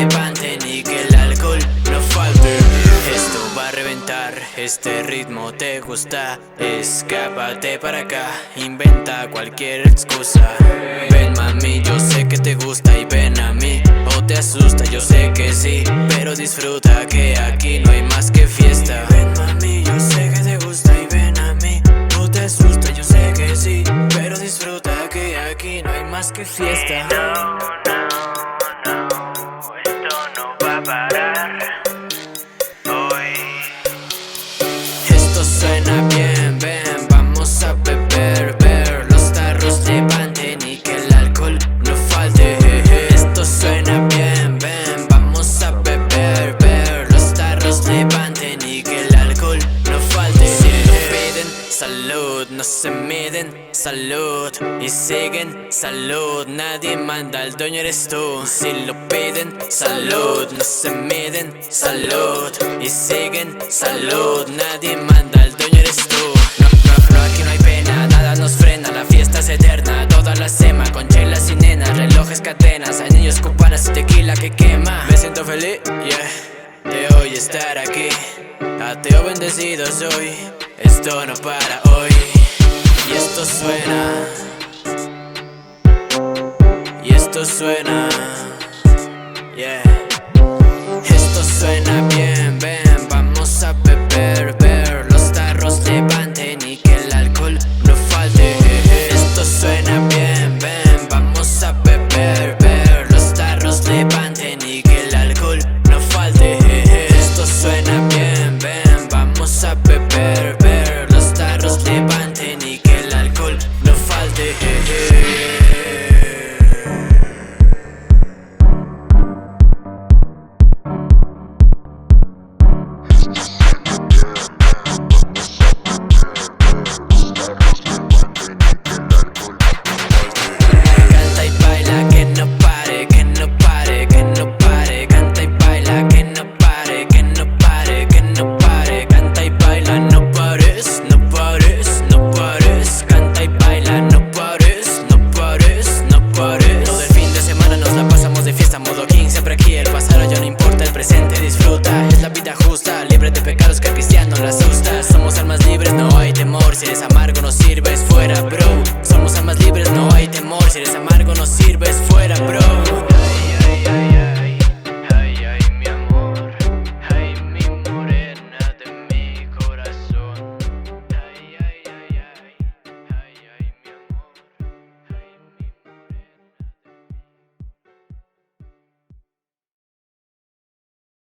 levanten y que el alcohol no falte. Esto va a reventar, este ritmo te gusta. Escápate para acá, inventa cualquier excusa. Ven mami, yo sé que te gusta y ven a mí. O te asusta, yo sé que sí, pero disfruta que aquí no hay más que fiesta. Ven mami, yo sé que te gusta y ven a mí. O te asusta, yo sé que sí, pero disfruta que aquí no hay más que fiesta. Esto no va a parar hoy. Esto suena bien, ven, vamos a beber, ver. Los tarros levanten y que el alcohol no falte. Esto suena bien, ven, vamos a beber, ver. Los tarros levanten y que el alcohol no falte. Si lo piden, salud, no se miden, salud. Y siguen, salud, nadie manda, el dueño eres tú. Si lo piden, salud, no se miden, salud. Y siguen, salud, nadie manda, el dueño eres tú. No, aquí no hay pena, nada nos frena, la fiesta es eterna. Toda la sema, con chelas y nenas, relojes, cadenas. Hay niños con panas y tequila que quema. Me siento feliz, yeah, de hoy estar aquí. Ateo bendecido soy, esto no para hoy. Y esto suena, y esto suena, yeah. Esto suena bien, ven, vamos a beber, ver. Los tarros levanten y que el alcohol no falte. Esto suena bien, ven, vamos a beber, ver. Los tarros levanten y que el alcohol no falte. Esto suena bien, ven, vamos a beber, ver. Los tarros levanten y que el alcohol no falte. Canta y baila, que no pare, que no pare, que no pare. Canta y baila, que no pare, que no pare, que no pare. Canta y baila, no pares, no pares, no pares. Canta y baila, no pares, no pares, no pares. Todo el fin de semana nos la pasamos de fiesta, modo king. Siempre aquí el pasado ya no importa, el presente disfruta. Es la vida justa, libre de pecados que al cristiano le asusta. Somos almas libres, no hay temor. Si eres amargo no sirves, fuera bro. Somos almas libres, no hay temor. Si eres amargo no sirves, fuera bro.